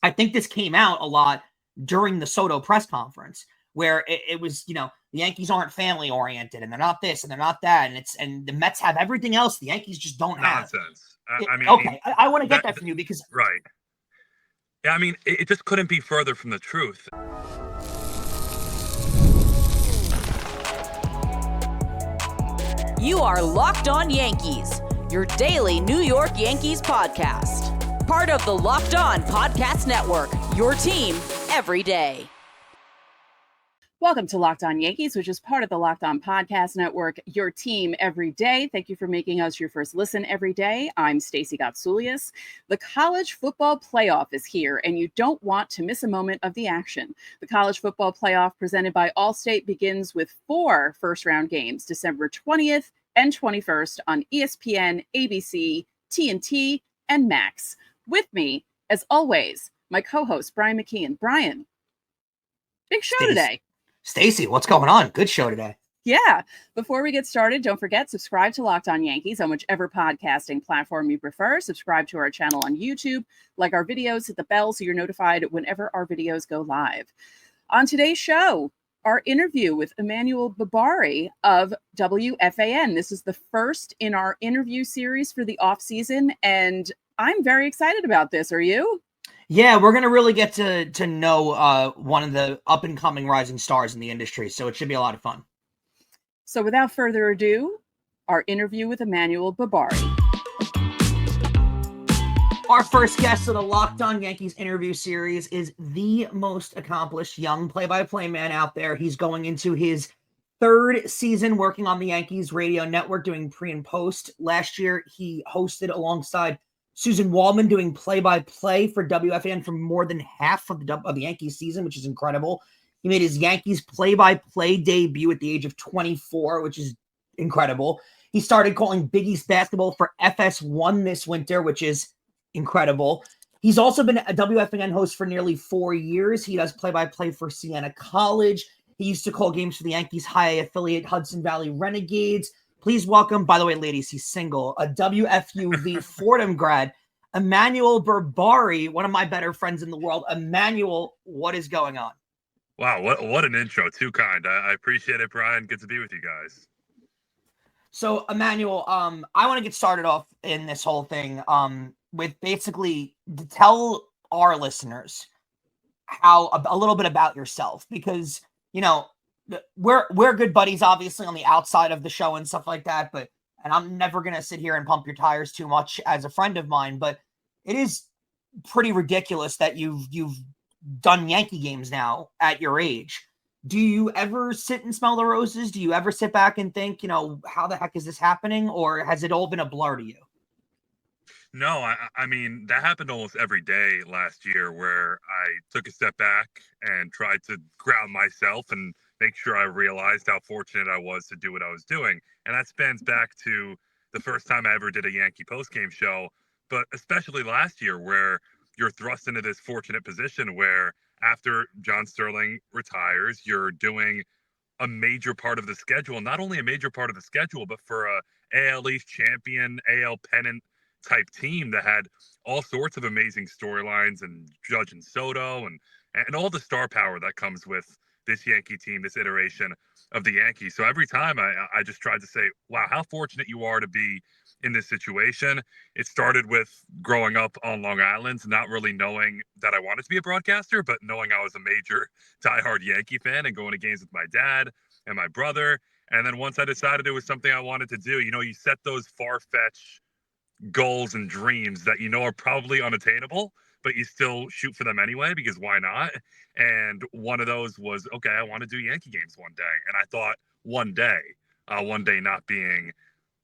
I think this came out a lot during the Soto press conference, where it was, the Yankees aren't family oriented and they're not this and they're not that. And the Mets have everything else the Yankees just don't have. Nonsense. I mean, okay. I want to get that from you because. Right. Yeah. I mean, it just couldn't be further from the truth. You are Locked On Yankees, your daily New York Yankees podcast. Part of the Locked On Podcast Network, your team every day. Welcome to Locked On Yankees, which is part of the Locked On Podcast Network, your team every day. Thank you for making us your first listen every day. I'm Stacey Gotsoulias. The college football playoff is here, and you don't want to miss a moment of the action. The college football playoff presented by Allstate begins with 4 first-round games, December 20th and 21st on ESPN, ABC, TNT, and Max. With me, as always, my co-host, Brian McKeon. Brian, big show today. Stacey, what's going on? Good show today. Yeah. Before we get started, don't forget, subscribe to Locked On Yankees on whichever podcasting platform you prefer. Subscribe to our channel on YouTube, like our videos, hit the bell so you're notified whenever our videos go live. On today's show, our interview with Emmanuel Berbari of WFAN. This is the first in our interview series for the offseason, and I'm very excited about this. Are you? Yeah, we're going to really get to know one of the up-and-coming rising stars in the industry, so it should be a lot of fun. So without further ado, our interview with Emmanuel Berbari. Our first guest of the Locked On Yankees interview series is the most accomplished young play-by-play man out there. He's going into his 3rd season working on the Yankees radio network, doing pre and post. Last year, he hosted alongside Susan Waldman doing play-by-play for WFAN for more than half of the Yankees season, which is incredible. He made his Yankees play-by-play debut at the age of 24, which is incredible. He started calling Big East basketball for FS1 this winter, which is incredible. He's also been a WFAN host for nearly 4 years. He does play-by-play for Siena College. He used to call games for the Yankees high affiliate Hudson Valley Renegades. Please welcome, by the way, ladies, he's single, a WFUV Fordham grad, Emmanuel Berbari, one of my better friends in the world. Emmanuel, what is going on? Wow, what an intro. Too kind. I appreciate it, Brian. Good to be with you guys. So, Emmanuel, I want to get started off in this whole thing with basically to tell our listeners how a little bit about yourself, because, we're good buddies, obviously, on the outside of the show and stuff like that, and I'm never going to sit here and pump your tires too much as a friend of mine, but it is pretty ridiculous that you've done Yankee games now at your age. Do you ever sit and smell the roses? Do you ever sit back and think, how the heck is this happening? Or has it all been a blur to you? No, I mean, that happened almost every day last year where I took a step back and tried to ground myself and make sure I realized how fortunate I was to do what I was doing. And that spans back to the first time I ever did a Yankee postgame show, but especially last year where you're thrust into this fortunate position where after John Sterling retires, you're doing a major part of the schedule, not only a major part of the schedule, but for a AL East champion, AL pennant type team that had all sorts of amazing storylines and Judge and Soto and all the star power that comes with this Yankee team, this iteration of the Yankees. So every time I just tried to say, wow, how fortunate you are to be in this situation. It started with growing up on Long Island, not really knowing that I wanted to be a broadcaster, but knowing I was a major diehard Yankee fan and going to games with my dad and my brother. And then once I decided it was something I wanted to do, you set those far-fetched goals and dreams that are probably unattainable, but you still shoot for them anyway, because why not? And one of those was, okay, I want to do Yankee games one day. And I thought one day not being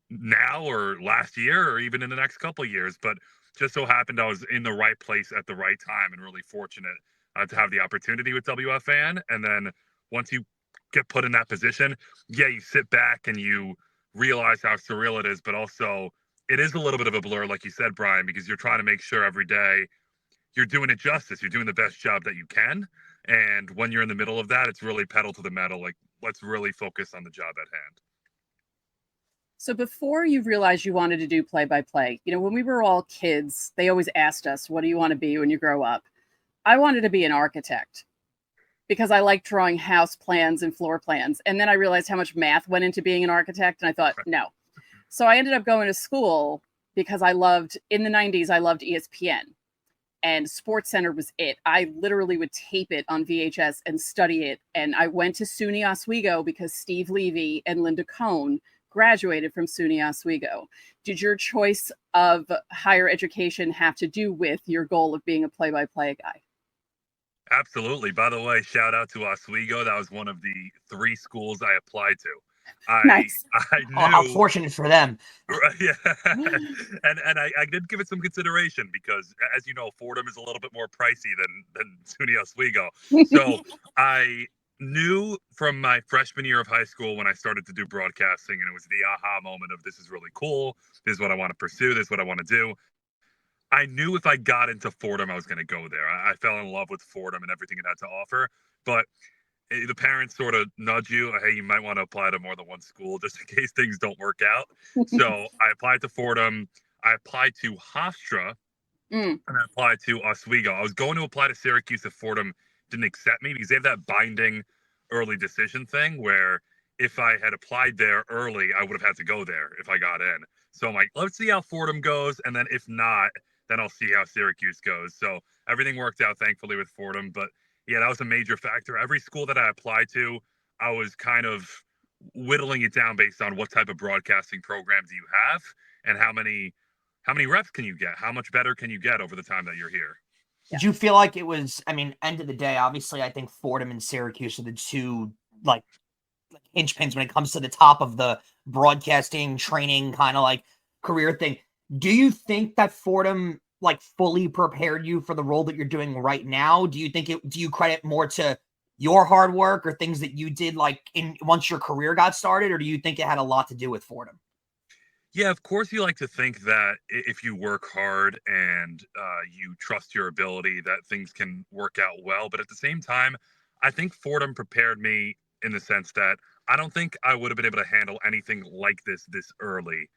now or last year or even in the next couple of years, but just so happened I was in the right place at the right time and really fortunate to have the opportunity with WFAN. And then once you get put in that position, you sit back and you realize how surreal it is, but also it is a little bit of a blur, like you said, Brian, because you're trying to make sure every day you're doing it justice. You're doing the best job that you can. And when you're in the middle of that, it's really pedal to the metal. Like, let's really focus on the job at hand. So before you realized you wanted to do play-by-play, when we were all kids, they always asked us, what do you want to be when you grow up? I wanted to be an architect because I like drawing house plans and floor plans. And then I realized how much math went into being an architect. And I thought, no. So I ended up going to school because in the 90s, I loved ESPN. And SportsCenter was it. I literally would tape it on VHS and study it. And I went to SUNY Oswego because Steve Levy and Linda Cohen graduated from SUNY Oswego. Did your choice of higher education have to do with your goal of being a play-by-play guy? Absolutely. By the way, shout out to Oswego. That was one of the 3 schools I applied to. Nice. I knew. Oh, how fortunate for them. Yeah. and I did give it some consideration because, as you know, Fordham is a little bit more pricey than SUNY Oswego. So I knew from my freshman year of high school when I started to do broadcasting, and it was the aha moment of, this is really cool. This is what I want to pursue. This is what I want to do. I knew if I got into Fordham, I was going to go there. I fell in love with Fordham and everything it had to offer. But the parents sort of nudge you, hey, you might want to apply to more than one school just in case things don't work out. So I applied to Fordham. I applied to Hofstra, and I applied to Oswego. I was going to apply to Syracuse if Fordham didn't accept me because they have that binding early decision thing where if I had applied there early, I would have had to go there if I got in. So I'm like, let's see how Fordham goes. And then if not, then I'll see how Syracuse goes. So everything worked out, thankfully, with Fordham. But yeah, that was a major factor. Every school that I applied to, I was kind of whittling it down based on what type of broadcasting program do you have and how many reps can you get? How much better can you get over the time that you're here? Did you feel like it was, I mean, end of the day, obviously, I think Fordham and Syracuse are the two, like hinge pins when it comes to the top of the broadcasting, training, kind of like career thing. Do you think that Fordham like fully prepared you for the role that you're doing right now? Do you think do you credit more to your hard work or things that you did like once your career got started, or do you think it had a lot to do with Fordham? Yeah, of course you like to think that if you work hard and you trust your ability that things can work out well. But at the same time, I think Fordham prepared me in the sense that I don't think I would have been able to handle anything like this early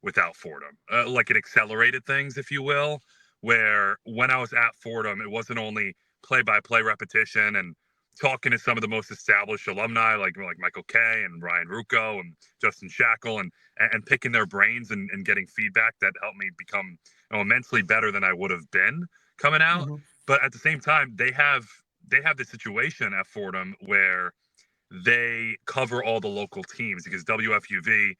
without Fordham. Like it accelerated things, if you will, where when I was at Fordham, it wasn't only play-by-play repetition and talking to some of the most established alumni like Michael Kay and Ryan Rucco and Justin Shackle and picking their brains and getting feedback that helped me become immensely better than I would have been coming out. Mm-hmm. But at the same time, they have the situation at Fordham where they cover all the local teams because WFUV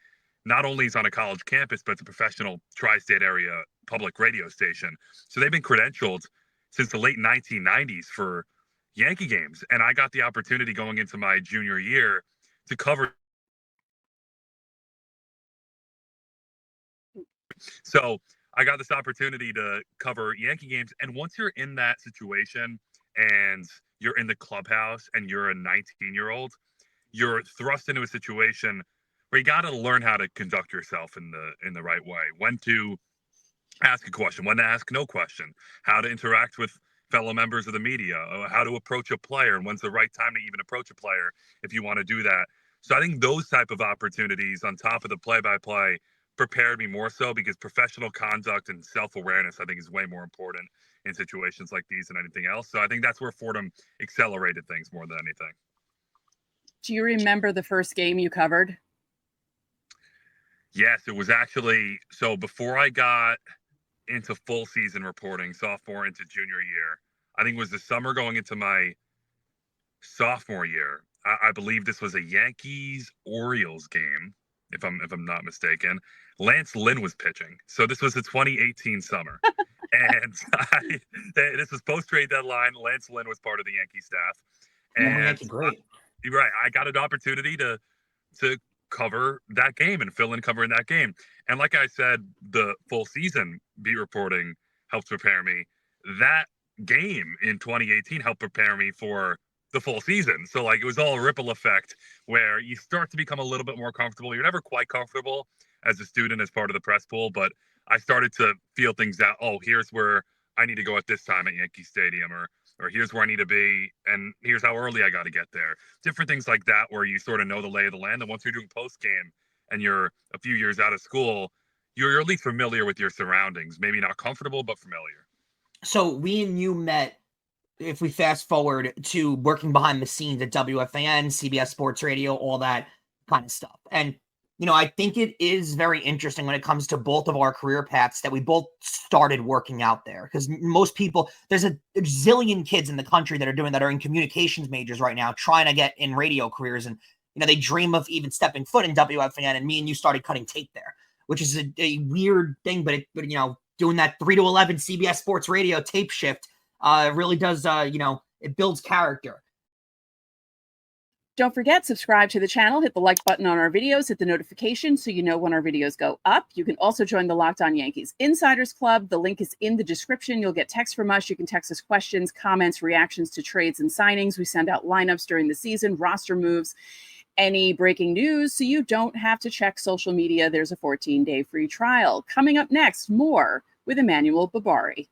not only is on a college campus, but it's a professional tri-state area public radio station. So they've been credentialed since the late 1990s for Yankee games. And I got the opportunity going into my junior year to cover. So I got this opportunity to cover Yankee games. And once you're in that situation and you're in the clubhouse and you're a 19-year-old, you're thrust into a situation where you got to learn how to conduct yourself in the right way, when to ask a question, when to ask no question, how to interact with fellow members of the media, how to approach a player, and when's the right time to even approach a player if you want to do that. So I think those type of opportunities on top of the play-by-play prepared me more so because professional conduct and self-awareness, I think, is way more important in situations like these than anything else. So I think that's where Fordham accelerated things more than anything. Do you remember the first game you covered? Yes, it was actually, so before I got into full season reporting, sophomore into junior year, I think it was the summer going into my sophomore year. I believe this was a Yankees-Orioles game, if I'm not mistaken. Lance Lynn was pitching. So this was the 2018 summer. And this was post-trade deadline. Lance Lynn was part of the Yankee staff. And great. You're right. I got an opportunity to cover that game and fill in covering that game. And like I said, the full season beat reporting helped prepare me. That game in 2018 helped prepare me for the full season. So like it was all a ripple effect where you start to become a little bit more comfortable. You're never quite comfortable as a student, as part of the press pool, but I started to feel things out. Oh, here's where I need to go at this time at Yankee Stadium, or here's where I need to be, and here's how early I got to get there. Different things like that where you sort of know the lay of the land. And once you're doing post-game and you're a few years out of school, you're at least familiar with your surroundings. Maybe not comfortable, but familiar. So we and you met if we fast forward to working behind the scenes at WFAN, CBS Sports Radio, all that kind of stuff. And, I think it is very interesting when it comes to both of our career paths that we both started working out there. Because most people, there's a zillion kids in the country that are in communications majors right now, trying to get in radio careers. And, they dream of even stepping foot in WFAN. And me and you started cutting tape there, which is a weird thing. But doing that 3 to 11 CBS Sports Radio tape shift really does, it builds character. Don't forget, subscribe to the channel, hit the like button on our videos, hit the notification so you know when our videos go up. You can also join the Locked On Yankees Insiders Club. The link is in the description. You'll get text from us. You can text us questions, comments, reactions to trades and signings. We send out lineups during the season, roster moves, any breaking news, so you don't have to check social media. There's a 14-day free trial. Coming up next, more with Emmanuel Berbari.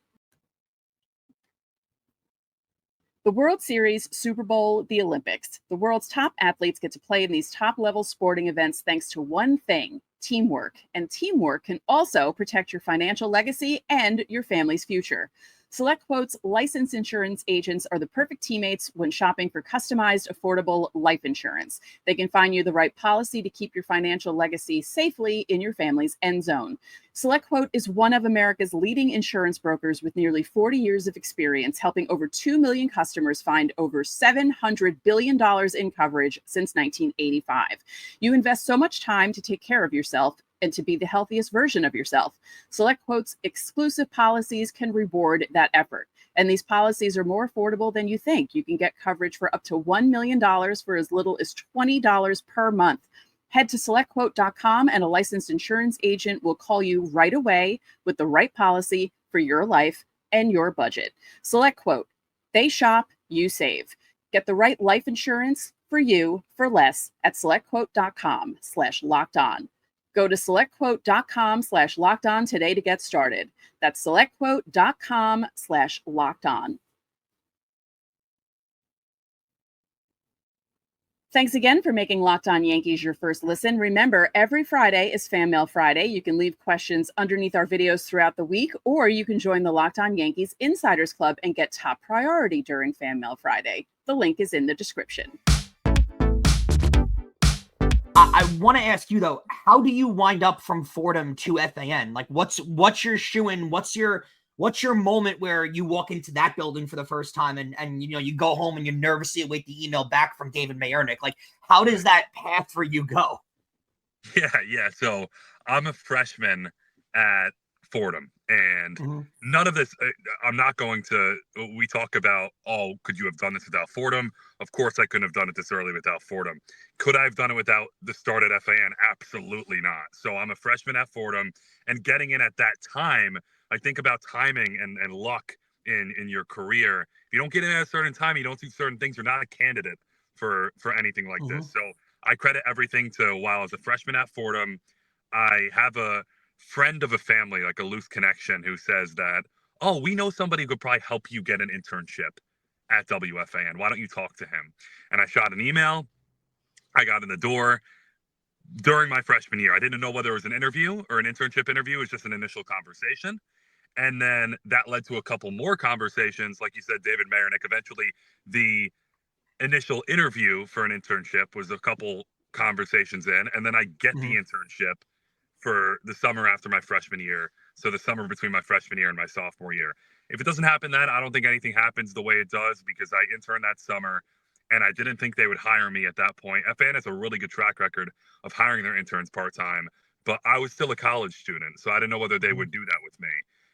The World Series, Super Bowl, the Olympics. The world's top athletes get to play in these top-level sporting events thanks to one thing, teamwork. And teamwork can also protect your financial legacy and your family's future. SelectQuote's licensed insurance agents are the perfect teammates when shopping for customized, affordable life insurance. They can find you the right policy to keep your financial legacy safely in your family's end zone. SelectQuote is one of America's leading insurance brokers with nearly 40 years of experience, helping over 2 million customers find over $700 billion in coverage since 1985. You invest so much time to take care of yourself and to be the healthiest version of yourself. SelectQuote's exclusive policies can reward that effort. And these policies are more affordable than you think. You can get coverage for up to $1 million for as little as $20 per month. Head to SelectQuote.com and a licensed insurance agent will call you right away with the right policy for your life and your budget. SelectQuote. They shop, you save. Get the right life insurance for you for less at SelectQuote.com/lockedon. Go to SelectQuote.com/lockedon today to get started. That's SelectQuote.com/lockedon. Thanks again for making Locked On Yankees your first listen. Remember, every Friday is Fan Mail Friday. You can leave questions underneath our videos throughout the week, or you can join the Locked On Yankees Insiders Club and get top priority during Fan Mail Friday. The link is in the description. I want to ask you though, how do you wind up from Fordham to FAN? Like, what's your shoe-in? What's your moment where you walk into that building for the first time and you go home and you nervously await the email back from David Mayernick? Like, how does that path for you go? Yeah. So I'm a freshman at Fordham, and none of this, I'm not going to, we talk about, could you have done this without Fordham? Of course I couldn't have done it this early without Fordham. Could I have done it without the start at FAN? Absolutely not. So I'm a freshman at Fordham, and getting in at that time, I think about timing and luck in your career. If you don't get in at a certain time, you don't do certain things, you're not a candidate for anything like this. So I credit everything to while I was a freshman at Fordham. I have a friend of a family, like a loose connection, who says that, we know somebody who could probably help you get an internship at WFAN. Why don't you talk to him? And I shot an email. I got in the door during my freshman year. I didn't know whether it was an interview or an internship interview. It was just an initial conversation. And then that led to a couple more conversations. Like you said, David Mayernick, eventually the initial interview for an internship was a couple conversations in. And then I get the internship for the summer after my freshman year. So the summer between my freshman year and my sophomore year. If it doesn't happen then, I don't think anything happens the way it does, because I interned that summer and I didn't think they would hire me at that point. FAN has a really good track record of hiring their interns part-time, but I was still a college student, so I didn't know whether they would do that with me.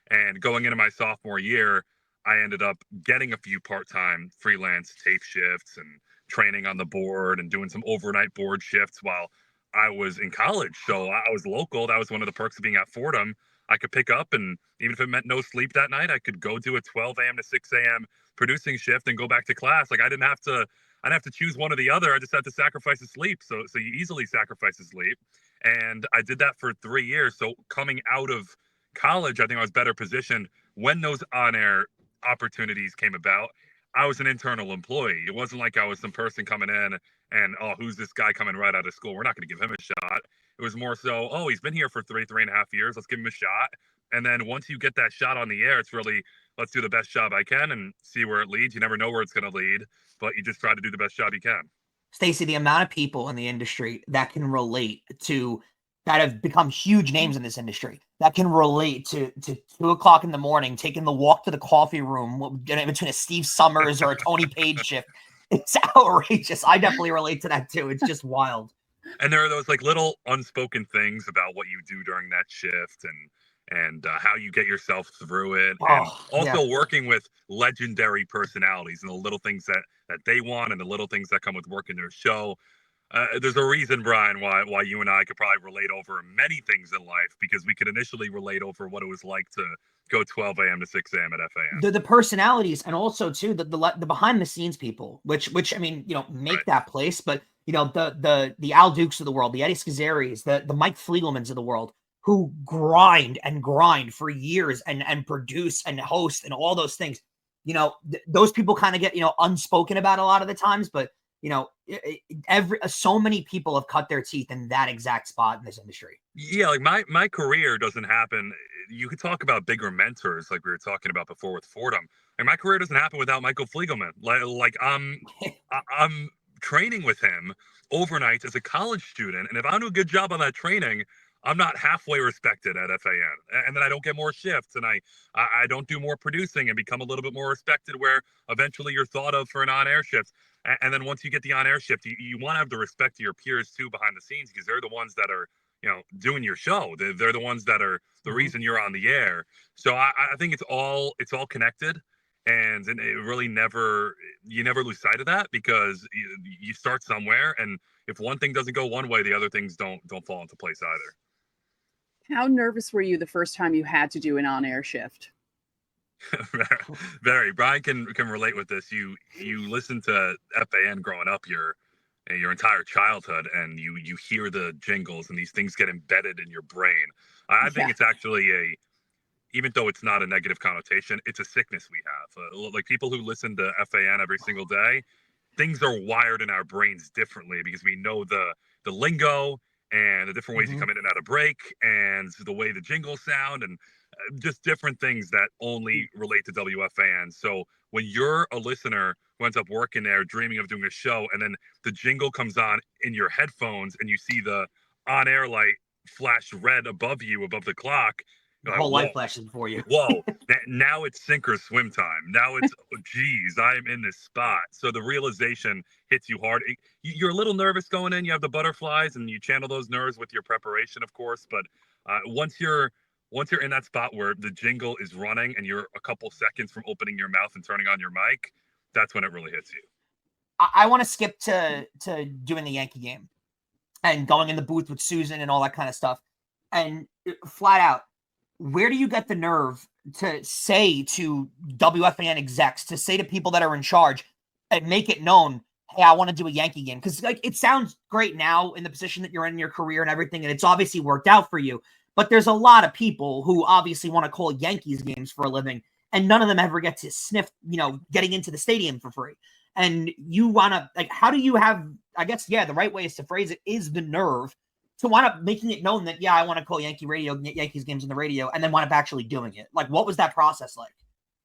And going into my sophomore year, I ended up getting a few part-time freelance tape shifts and training on the board and doing some overnight board shifts while I was in college. So I was local. That was one of the perks of being at Fordham. I could pick up, and even if it meant no sleep that night, I could go do a 12 a.m. to 6 a.m. producing shift and go back to class. Like, I didn't have to choose one or the other. I just had to sacrifice the sleep. So you easily sacrifice the sleep. And I did that for 3 years. So coming out of college, I think I was better positioned when those on-air opportunities came about. I was an internal employee. It wasn't like I was some person coming in and, who's this guy coming right out of school? We're not going to give him a shot. It was more so, he's been here for 3.5 years. Let's give him a shot. And then once you get that shot on the air, it's really let's do the best job I can and see where it leads. You never know where it's going to lead, but you just try to do the best job you can. Stacey, the amount of people in the industry that can relate to that have become huge names in this industry that can relate to 2 o'clock in the morning, taking the walk to the coffee room in between a Steve Summers or a Tony Page shift. It's outrageous. I definitely relate to that too. It's just wild. And there are those like little unspoken things about what you do during that shift and how you get yourself through it, and also working with legendary personalities and the little things that they want and the little things that come with working their show. There's a reason, Brian, why you and I could probably relate over many things in life, because we could initially relate over what it was like to go 12 a.m. to 6 a.m. at FAN. The personalities, and also too the behind the scenes people, which I mean, make that place, but the Al Dukes of the world, the Eddie Scazzeris, the Mike Fliegelmans of the world, who grind for years and produce and host and all those things. Those people kind of get unspoken about a lot of the times, but so many people have cut their teeth in that exact spot in this industry. Yeah, like my career doesn't happen. You could talk about bigger mentors, like we were talking about before with Fordham. And my career doesn't happen without Michael Fliegelman. Like I'm training with him overnight as a college student, and if I don't do a good job on that training, I'm not halfway respected at FAN, and then I don't get more shifts, and I don't do more producing and become a little bit more respected, where eventually you're thought of for an on-air shift. And then once you get the on-air shift, you want to have the respect of your peers too behind the scenes, because they're the ones that are doing your show. They're the ones that are the reason you're on the air. So I think it's all connected, and it really you never lose sight of that, because you start somewhere, and if one thing doesn't go one way, the other things don't fall into place either. How nervous were you the first time you had to do an on-air shift? Very. Brian can relate with this. You listen to FAN growing up your entire childhood, and you hear the jingles, and these things get embedded in your brain. I think it's actually even though it's not a negative connotation, it's a sickness we have. Like people who listen to FAN every single day, things are wired in our brains differently, because we know the lingo and the different ways you come in and out of break, and the way the jingles sound, and just different things that only relate to WFAN. So when you're a listener who ends up working there, dreaming of doing a show, and then the jingle comes on in your headphones, and you see the on-air light flash red above you, above the clock, the whole light flashes before you. Whoa, now it's sink or swim time. Now it's, geez, I'm in this spot. So the realization hits you hard. You're a little nervous going in. You have the butterflies, and you channel those nerves with your preparation, of course. But once you're in that spot where the jingle is running and you're a couple seconds from opening your mouth and turning on your mic, that's when it really hits you. I want to skip to doing the Yankee game and going in the booth with Susan and all that kind of stuff. And flat out, where do you get the nerve to say to WFAN execs, to say to people that are in charge and make it known, hey, I want to do a Yankee game? Because it sounds great now in the position that you're in your career and everything, and it's obviously worked out for you. But there's a lot of people who obviously want to call Yankees games for a living, and none of them ever get to sniff, getting into the stadium for free. And you want to, how do you have, I guess, the right way is to phrase it is the nerve to wind up making it known that, I want to call Yankees games on the radio, and then wind up actually doing it? Like, what was that process like?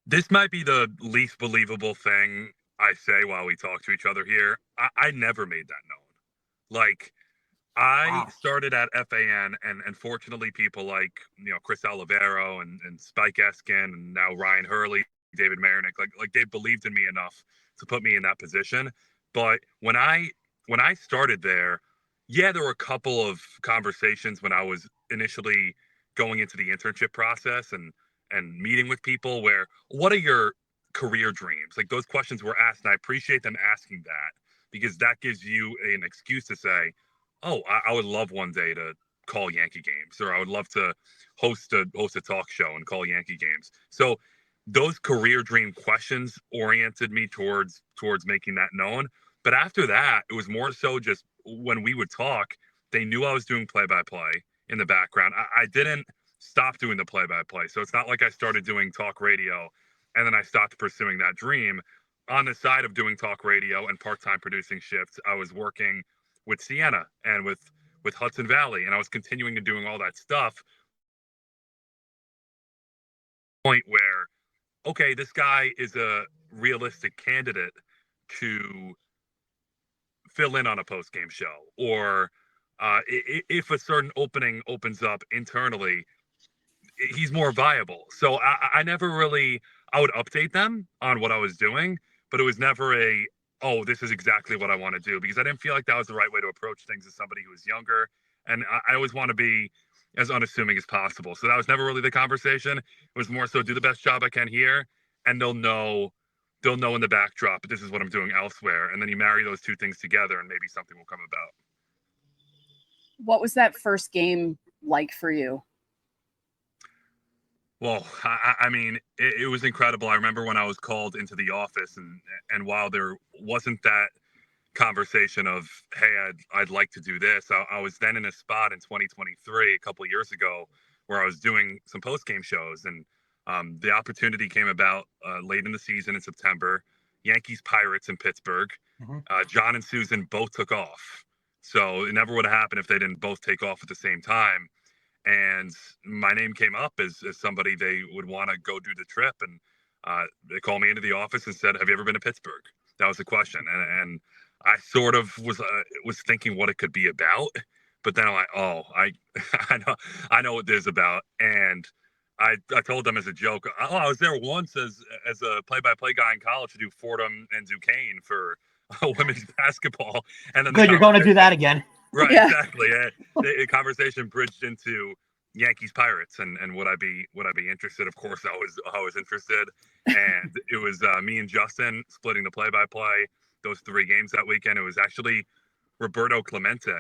This might be the least believable thing I say while we talk to each other here. I never made that known. Like, I started at FAN, and fortunately people like, Chris Olivero and Spike Eskin, and now Ryan Hurley, David Marinick, like they believed in me enough to put me in that position. But when I started there, there were a couple of conversations when I was initially going into the internship process and meeting with people where, what are your career dreams? Like, those questions were asked, and I appreciate them asking that, because that gives you an excuse to say, oh, I would love one day to call Yankee games, or I would love to host a talk show and call Yankee games. So those career dream questions oriented me towards making that known. But after that, it was more so just when we would talk, they knew I was doing play-by-play in the background. I didn't stop doing the play-by-play. So it's not like I started doing talk radio and then I stopped pursuing that dream. On the side of doing talk radio and part-time producing shifts, I was working with Sienna and with Hudson Valley, and I was continuing to doing all that stuff. Point where okay, this guy is a realistic candidate to fill in on a post game show, or if a certain opening opens up internally, he's more viable. So I never really, I would update them on what I was doing, but it was never oh, this is exactly what I want to do, because I didn't feel like that was the right way to approach things as somebody who was younger. And I always want to be as unassuming as possible. So that was never really the conversation. It was more so do the best job I can here, and they'll know in the backdrop, this is what I'm doing elsewhere. And then you marry those two things together and maybe something will come about. What was that first game like for you? Well, I mean, it was incredible. I remember when I was called into the office, and while there wasn't that conversation of, hey, I'd like to do this, I was then in a spot in 2023, a couple of years ago, where I was doing some post game shows, and the opportunity came about late in the season in September. Yankees Pirates in Pittsburgh. John and Susan both took off, so it never would have happened if they didn't both take off at the same time. And my name came up as somebody they would want to go do the trip. And they called me into the office and said, have you ever been to Pittsburgh? That was the question. And I sort of was thinking what it could be about. But then I'm like, oh, I know what this is about. And I told them as a joke, oh, I was there once as a play-by-play guy in college to do Fordham and Duquesne for women's basketball. And then Good, you're going to do that again. Right, Yeah. exactly. The conversation bridged into Yankees Pirates, and would I be interested? Of course, I was interested, and it was me and Justin splitting the play-by-play those 3 games that weekend. It was actually Roberto Clemente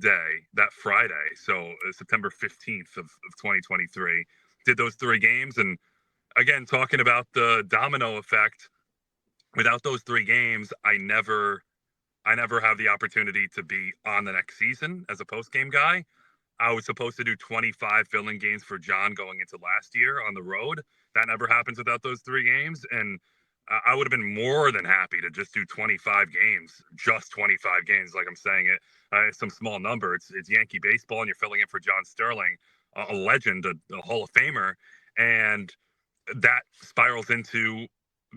Day that Friday, so September 15th of 2023. Did those 3 games, and again, talking about the domino effect. Without those 3 games, I never have the opportunity to be on the next season as a post-game guy. I was supposed to do 25 fill-in games for John going into last year on the road. That never happens without those 3 games. And I would have been more than happy to just do 25 games, just 25 games. Like I'm saying it's some small number. It's Yankee baseball, and you're filling in for John Sterling, a legend, a Hall of Famer. And that spirals into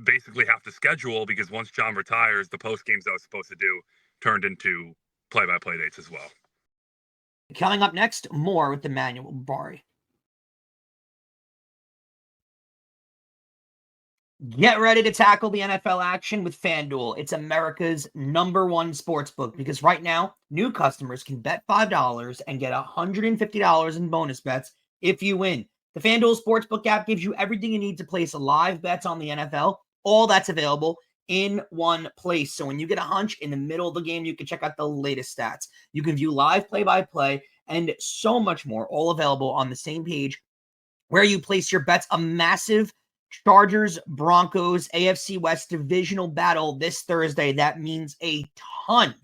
basically have to schedule, because once John retires, the post games I was supposed to do turned into play-by-play dates as well. Coming up next, more with Emmanuel Berbari. Get ready to tackle the NFL action with FanDuel. It's America's #1 sportsbook, because right now, new customers can bet $5 and get $150 in bonus bets if you win. The FanDuel Sportsbook app gives you everything you need to place live bets on the NFL. All that's available in one place. So when you get a hunch in the middle of the game, you can check out the latest stats. You can view live play-by-play and so much more, all available on the same page where you place your bets. A massive Chargers-Broncos AFC West divisional battle this Thursday. That means a ton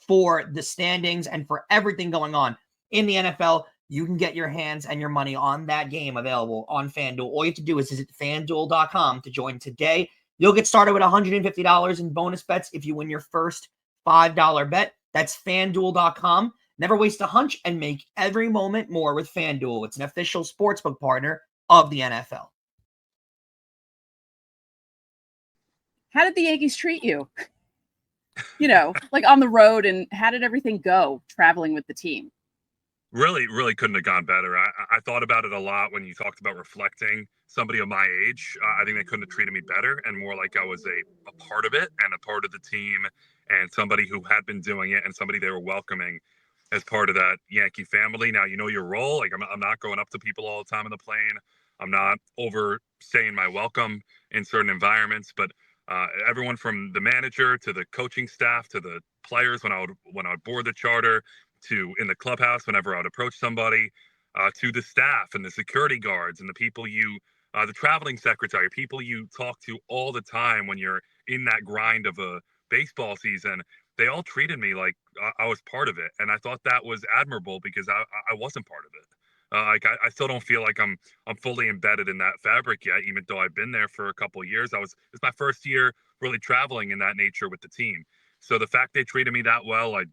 for the standings and for everything going on in the NFL. You can get your hands and your money on that game available on FanDuel. All you have to do is visit FanDuel.com to join today. You'll get started with $150 in bonus bets if you win your first $5 bet. That's FanDuel.com. Never waste a hunch and make every moment more with FanDuel. It's an official sportsbook partner of the NFL. How did the Yankees treat you? Like on the road, and how did everything go traveling with the team? Really, really couldn't have gone better. I thought about it a lot when you talked about reflecting somebody of my age. I think they couldn't have treated me better, and more like I was a part of it and a part of the team, and somebody who had been doing it, and somebody they were welcoming as part of that Yankee family. Now, you know your role. Like I'm not going up to people all the time in the plane. I'm not overstaying my welcome in certain environments, but everyone from the manager to the coaching staff to the players when I would board the charter, to in the clubhouse whenever I would approach somebody, to the staff and the security guards and the people the traveling secretary, people you talk to all the time when you're in that grind of a baseball season. They all treated me like I was part of it, and I thought that was admirable, because I wasn't part of it. I still don't feel like I'm fully embedded in that fabric yet, even though I've been there for a couple of years. It's my first year really traveling in that nature with the team. So the fact they treated me that well, I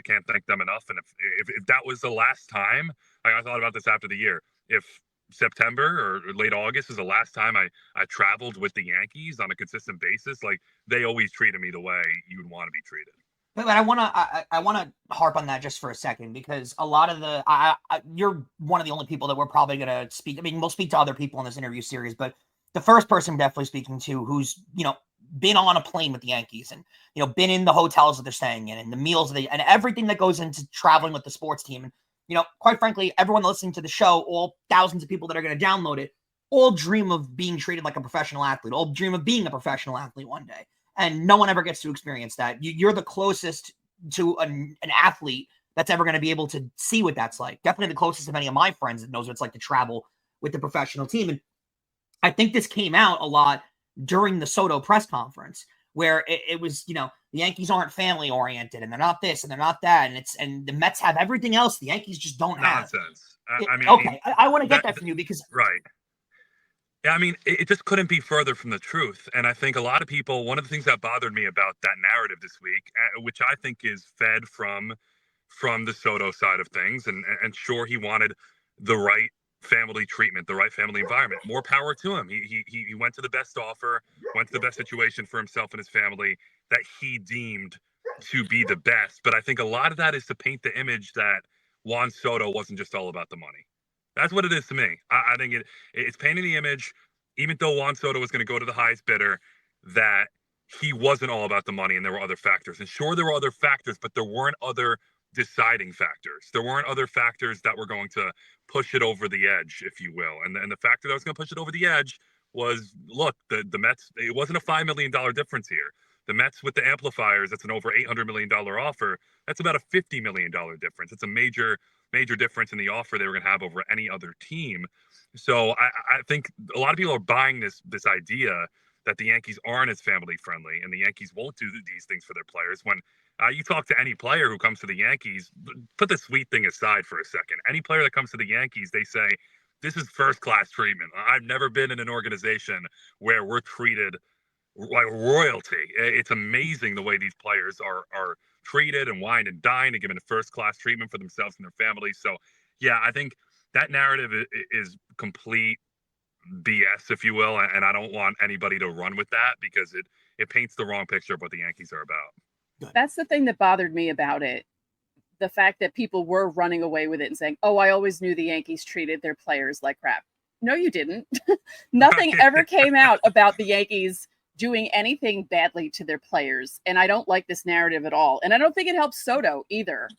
can't thank them enough. And if that was the last time, I thought about this after the year, if September or late August is the last time I traveled with the Yankees on a consistent basis. Like, they always treated me the way you would want to be treated. But I wanna harp on that just for a second, because a lot of the you're one of the only people that we're probably gonna speak. I mean, we'll speak to other people in this interview series, but the first person we're definitely speaking to who's been on a plane with the Yankees and been in the hotels that they're staying in and the meals and everything that goes into traveling with the sports team. And quite frankly, everyone listening to the show, all thousands of people that are going to download it, all dream of being treated like a professional athlete, all dream of being a professional athlete one day. And no one ever gets to experience that. You're the closest to an athlete that's ever going to be able to see what that's like. Definitely the closest of any of my friends that knows what it's like to travel with the professional team. And I think this came out a lot during the Soto press conference, where it was, the Yankees aren't family oriented and they're not this and they're not that. And the Mets have everything else the Yankees just don't have. Nonsense. I mean, okay. I want to get that from you because. Right. Yeah, I mean, it just couldn't be further from the truth. And I think a lot of people, one of the things that bothered me about that narrative this week, which I think is fed from the Soto side of things, and sure, he wanted the right family treatment, the right family environment. More power to him. He went to the best offer, went to the best situation for himself and his family that he deemed to be the best. But I think a lot of that is to paint the image that Juan Soto wasn't just all about the money. That's what it is to me. I think it's painting the image, even though Juan Soto was going to go to the highest bidder, that he wasn't all about the money and there were other factors. And sure, there were other factors, but there weren't other deciding factors. There weren't other factors that were going to push it over the edge, if you will. And the factor that was going to push it over the edge was, look, the Mets, it wasn't a $5 million difference here. The Mets with the amplifiers, that's an over $800 million offer. That's about a $50 million difference. It's a major difference in the offer they were going to have over any other team. So I think a lot of people are buying this idea that the Yankees aren't as family friendly and the Yankees won't do these things for their players. When you talk to any player who comes to the Yankees, put the sweet thing aside for a second. Any player that comes to the Yankees, they say, this is first-class treatment. I've never been in an organization where we're treated like royalty. It's amazing the way these players are treated and wined and dined and given a first-class treatment for themselves and their families. So, yeah, I think that narrative is complete BS, if you will, and I don't want anybody to run with that because it paints the wrong picture of what the Yankees are about. That's the thing that bothered me about it. The fact that people were running away with it and saying, oh, I always knew the Yankees treated their players like crap. No, you didn't. Nothing ever came out about the Yankees doing anything badly to their players. And I don't like this narrative at all. And I don't think it helps Soto either,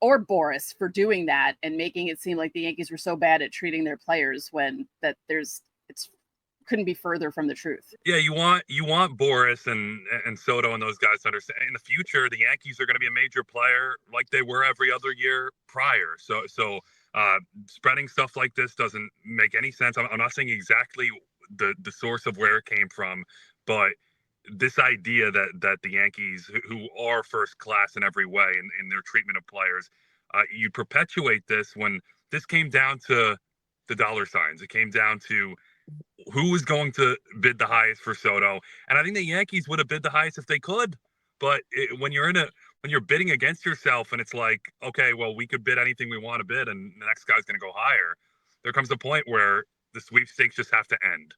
or Boris, for doing that and making it seem like the Yankees were so bad at treating their players when it's couldn't be further from the truth. Yeah, you want Boris and Soto and those guys to understand in the future the Yankees are going to be a major player like they were every other year prior. So spreading stuff like this doesn't make any sense. I'm not saying exactly the source of where it came from, but this idea that the Yankees, who are first class in every way in their treatment of players, you perpetuate this when this came down to the dollar signs. It came down to who was going to bid the highest for Soto. And I think the Yankees would have bid the highest if they could. But when you're bidding against yourself and it's like, okay, well, we could bid anything we want to bid and the next guy's going to go higher, there comes a point where the sweepstakes just have to end.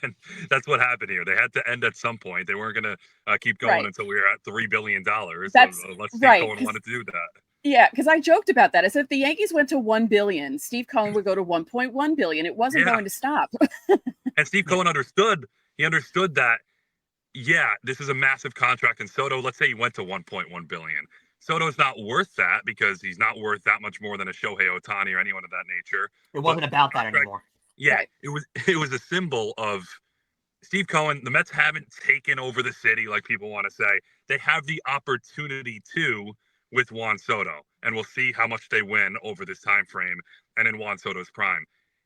And that's what happened here. They had to end at some point. They weren't going to keep going until we were at $3 billion. Unless Steve Cohen wanted to do that. Yeah, because I joked about that. I said if the Yankees went to $1 billion, Steve Cohen would go to $1.1 billion. It wasn't going to stop. And Steve Cohen understood. He understood that, yeah, this is a massive contract. And Soto, let's say he went to $1.1 billion. Soto's not worth that because he's not worth that much more than a Shohei Ohtani or anyone of that nature. It wasn't about that anymore. Yeah, it was a symbol of Steve Cohen. The Mets haven't taken over the city like people want to say. They have the opportunity to with Juan Soto, and we'll see how much they win over this time frame and in Juan Soto's prime.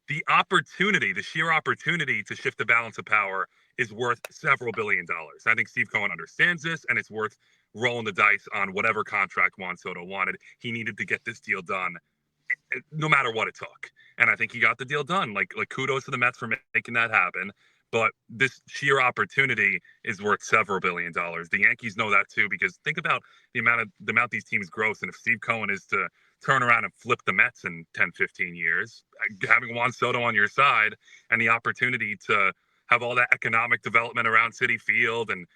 The opportunity, the sheer opportunity to shift the balance of power is worth several $1 billion. I think Steve Cohen understands this, and it's worth rolling the dice on whatever contract Juan Soto wanted. He needed to get this deal done no matter what it took. And I think he got the deal done. Like kudos to the Mets for making that happen. But this sheer opportunity is worth several $1 billion. The Yankees know that too, because think about the amount these teams gross. And if Steve Cohen is to turn around and flip the Mets in 10, 15 years. Having Juan Soto on your side and the opportunity to have all that economic development around Citi Field and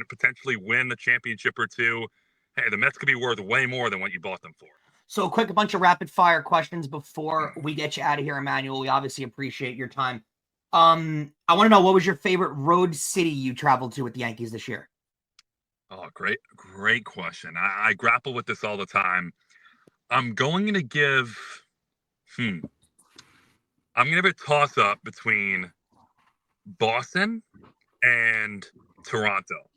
potentially win a championship or two, hey, the Mets could be worth way more than what you bought them for. So a bunch of rapid fire questions before we get you out of here, Emmanuel. We obviously appreciate your time. I want to know, what was your favorite road city you traveled to with the Yankees this year? Oh, great question. I grapple with this all the time. I'm going to give a toss up between Boston and Toronto,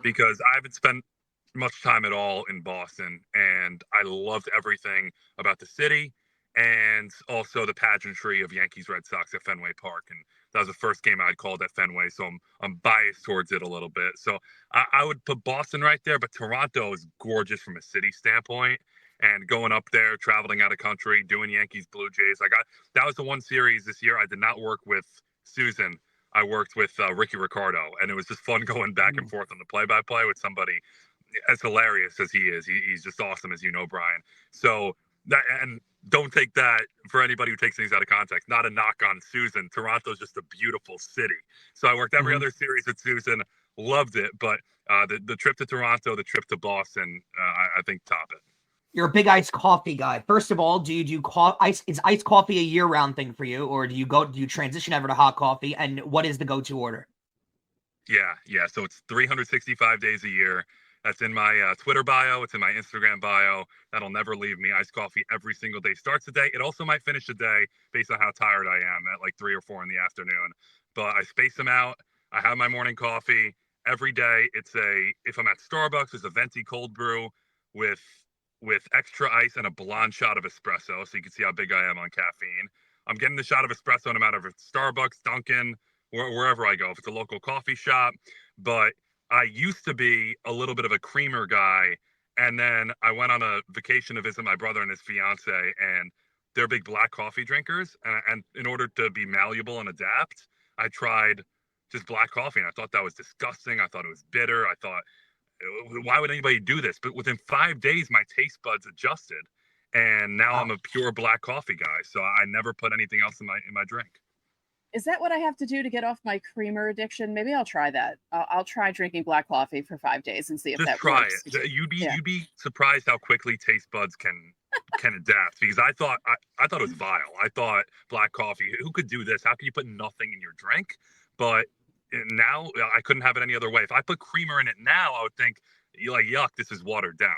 because I haven't spent much time at all in Boston, and I loved everything about the city and also the pageantry of Yankees Red Sox at Fenway Park. And that was the first game I'd called at Fenway, so I'm biased towards it a little bit. So I would put Boston right there, but Toronto is gorgeous from a city standpoint. And going up there, traveling out of country, doing Yankees Blue Jays, that was the one series this year I did not work with Susan. I worked with Ricky Ricardo, and it was just fun going back and forth on the play-by-play with somebody as hilarious as he is. He's just awesome, as you know, Brian. So that, and don't take that for anybody who takes things out of context. Not a knock on Susan. Toronto's just a beautiful city. So I worked every other series with Susan, loved it. But the trip to Toronto, the trip to Boston, I think top it. You're a big iced coffee guy. First of all, do you do ice? Is iced coffee a year-round thing for you, or do you transition ever to hot coffee? And what is the go-to order? Yeah. So it's 365 days a year. That's in my Twitter bio. It's in my Instagram bio. That'll never leave me. Iced coffee every single day. Starts the day. It also might finish the day based on how tired I am at like 3 or 4 in the afternoon. But I space them out. I have my morning coffee every day. If I'm at Starbucks, it's a venti cold brew with extra ice and a blonde shot of espresso, so you can see how big I am on caffeine. I'm getting the shot of espresso no matter if it's Starbucks, Dunkin', wherever I go, if it's a local coffee shop. But I used to be a little bit of a creamer guy, and then I went on a vacation to visit my brother and his fiance, and they're big black coffee drinkers. And in order to be malleable and adapt, I tried just black coffee, and I thought that was disgusting. I thought it was bitter. I thought, why would anybody do this? But within 5 days, my taste buds adjusted, and now I'm a pure black coffee guy. So I never put anything else in my drink. Is that what I have to do to get off my creamer addiction? Maybe I'll try that. I'll try drinking black coffee for 5 days and see if that works. Just try it. You'd be surprised how quickly taste buds can adapt. Because I thought it was vile. I thought black coffee. Who could do this? How can you put nothing in your drink? But now I couldn't have it any other way. If I put creamer in it now, I would think, yuck, this is watered down.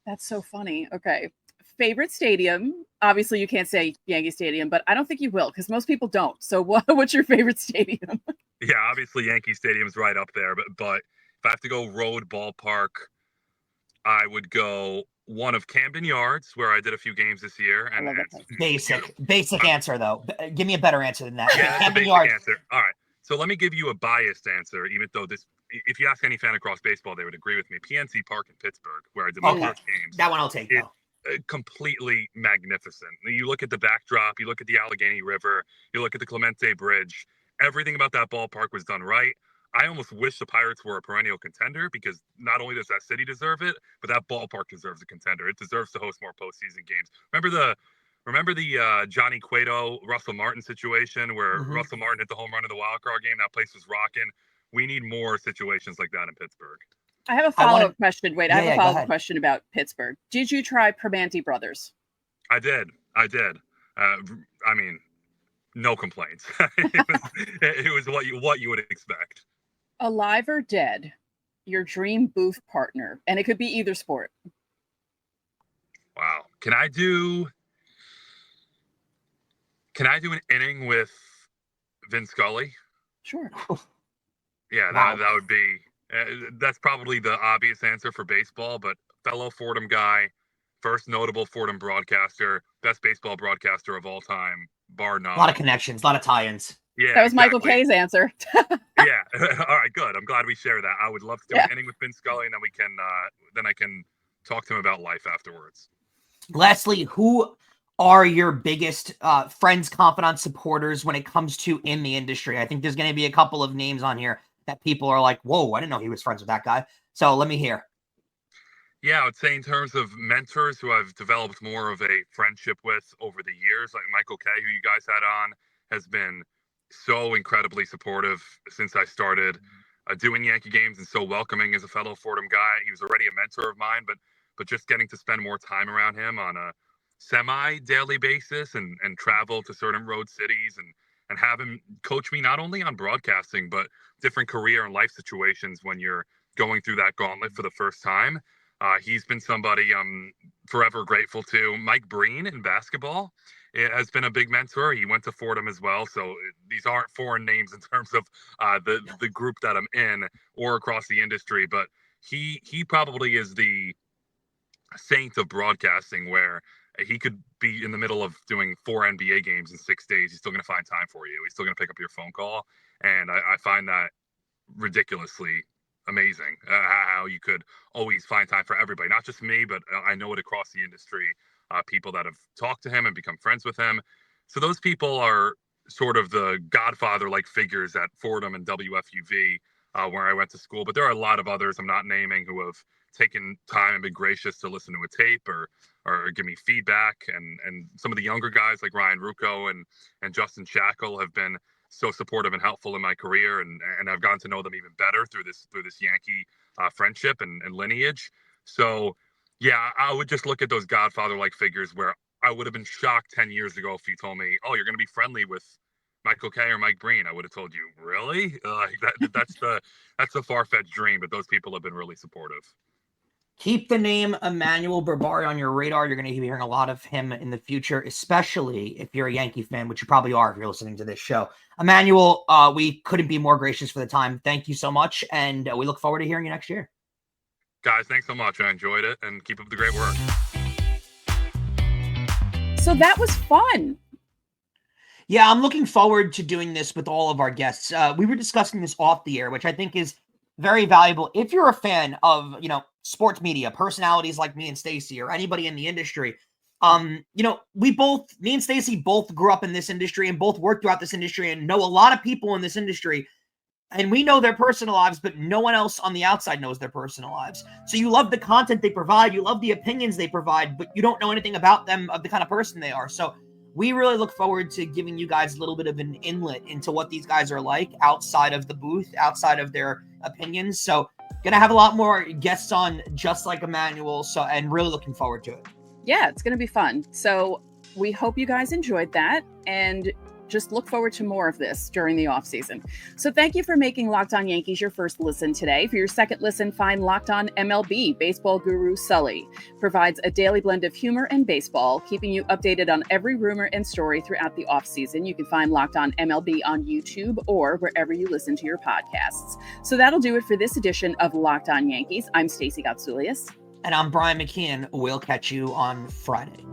That's so funny. Okay. Favorite stadium? Obviously, you can't say Yankee Stadium, but I don't think you will, because most people don't. So what's your favorite stadium? Yeah, obviously Yankee Stadium's right up there. But if I have to go road ballpark, I would go one of Camden Yards, where I did a few games this year. And Basic answer, though. Give me a better answer than that. Yeah, Camden Yards. Answer. All right. So let me give you a biased answer, even though if you ask any fan across baseball, they would agree with me. PNC Park in Pittsburgh, where I did my first games. That one I'll take, though. Completely magnificent. You look at the backdrop, you look at the Allegheny River, you look at the Clemente Bridge. Everything about that ballpark was done right. I almost wish the Pirates were a perennial contender, because not only does that city deserve it, but that ballpark deserves a contender. It deserves to host more postseason games. Remember the Johnny Cueto, Russell Martin situation where Russell Martin hit the home run in the wild card game? That place was rocking. We need more situations like that in Pittsburgh. I have a follow-up question. Wait, I have a follow-up question about Pittsburgh. Did you try Primanti Brothers? I did. I mean, no complaints. it was what you would expect. Alive or dead, your dream booth partner, and it could be either sport. Wow. Can I do an inning with Vin Scully? Sure. Yeah, that would be. That's probably the obvious answer for baseball, but fellow Fordham guy, first notable Fordham broadcaster, best baseball broadcaster of all time, bar none. A lot of connections, a lot of tie-ins. Yeah, that was exactly. Michael Kay's answer. Yeah. All right, good. I'm glad we share that. I would love to do an inning with Vin Scully, and then I can talk to him about life afterwards. Lastly, who are your biggest friends, confidants, supporters when it comes to in the industry? I think there's going to be a couple of names on here that people are like, whoa, I didn't know he was friends with that guy. So let me hear. Yeah, I would say in terms of mentors who I've developed more of a friendship with over the years, like Michael Kay, who you guys had on, has been so incredibly supportive since I started doing Yankee games, and so welcoming as a fellow Fordham guy. He was already a mentor of mine, but just getting to spend more time around him on a semi-daily basis and travel to certain road cities and have him coach me not only on broadcasting, but different career and life situations when you're going through that gauntlet for the first time. He's been somebody I'm forever grateful to. Mike Breen in basketball has been a big mentor. He went to Fordham as well, so these aren't foreign names in terms of the group that I'm in or across the industry. But he probably is the saint of broadcasting, where he could be in the middle of doing 4 NBA games in 6 days. He's still going to find time for you. He's still going to pick up your phone call, and I find that ridiculously amazing, how you could always find time for everybody, not just me, but I know it across the industry, people that have talked to him and become friends with him. So those people are sort of the godfather like figures at Fordham and WFUV, where I went to school. But there are a lot of others I'm not naming who have taken time and been gracious to listen to a tape or give me feedback, and some of the younger guys like Ryan Rucco and Justin Shackle have been so supportive and helpful in my career, and I've gotten to know them even better through this Yankee friendship and lineage. So yeah, I would just look at those godfather like figures where I would have been shocked 10 years ago if you told me, oh, you're going to be friendly with Michael Kay or Mike Breen. I would have told you, really? That's a far-fetched dream, but those people have been really supportive. Keep the name Emmanuel Berbari on your radar. You're going to be hearing a lot of him in the future, especially if you're a Yankee fan, which you probably are if you're listening to this show. Emmanuel, we couldn't be more gracious for the time. Thank you so much, and we look forward to hearing you next year. Guys, thanks so much. I enjoyed it, and keep up the great work. So that was fun. Yeah, I'm looking forward to doing this with all of our guests. We were discussing this off the air, which I think is very valuable. If you're a fan of, sports media, personalities like me and Stacey or anybody in the industry, me and Stacey both grew up in this industry and both worked throughout this industry and know a lot of people in this industry. And we know their personal lives, but no one else on the outside knows their personal lives. So you love the content they provide, you love the opinions they provide, but you don't know anything about them, of the kind of person they are. So we really look forward to giving you guys a little bit of an inlet into what these guys are like outside of the booth, outside of their opinions. So gonna have a lot more guests on just like Emmanuel. So, and really looking forward to it. Yeah, it's gonna be fun. So we hope you guys enjoyed that, and just look forward to more of this during the off season. So thank you for making Locked On Yankees your first listen today. For your second listen, find Locked On MLB. Baseball guru Sully provides a daily blend of humor and baseball, keeping you updated on every rumor and story throughout the off season. You can find Locked On MLB on YouTube or wherever you listen to your podcasts. So that'll do it for this edition of Locked On Yankees. I'm Stacey Gatsoulias. And I'm Brian McKeon. We'll catch you on Friday.